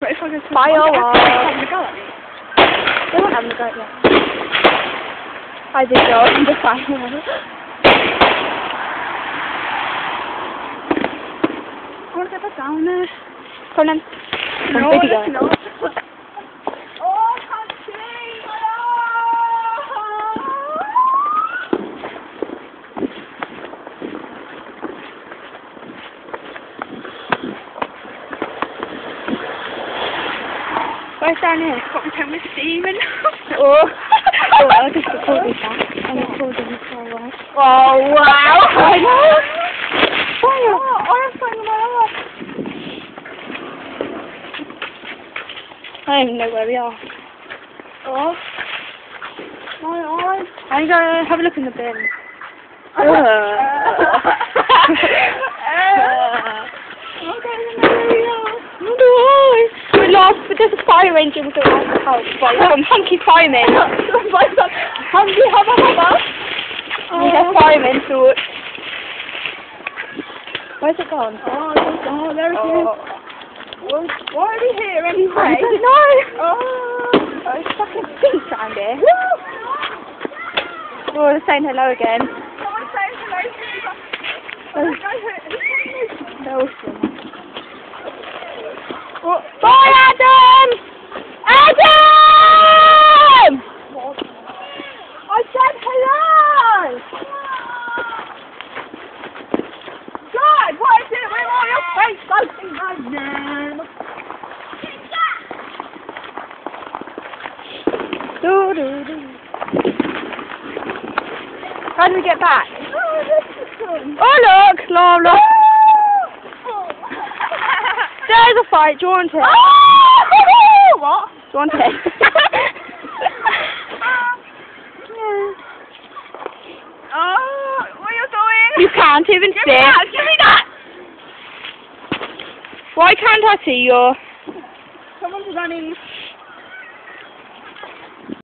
But if I go to fireworks. having a go at me. They won't have a go at you. I did go on the fireworks. I want to get back down there. Come on. No, I'm it's video. not. Oh, I can't see! Where's down here? Got my tongue with steaming. Oh. Oh, I'll just record this back. I'm recording this for a while. Oh, wow. I know. Fire. Oh, I am finding my arse. I don't even know where we are. Oh. My eyes. I'm going to have a look in the bin. We're lost, but there's a fire engine with a house. Some hunky firemen. Hungry, hubba. Yeah, firemen thought. Where's it gone? Oh, there it is. Well, why are we here anyway? I don't know. Oh, It's fucking stinks around here. Oh, they're saying hello again. someone's saying hello to me. They're awesome. Oh, bye, Adam! Adam! I said hello! God, what is it with all your face floating my name? How do we get back? Oh, this is fun. Oh, look! Lola. There's a fight. Do you want it? What? Do you want it? Oh, what are you doing? You can't even Give see. me that! Give me that! Why can't I see your... Someone's running.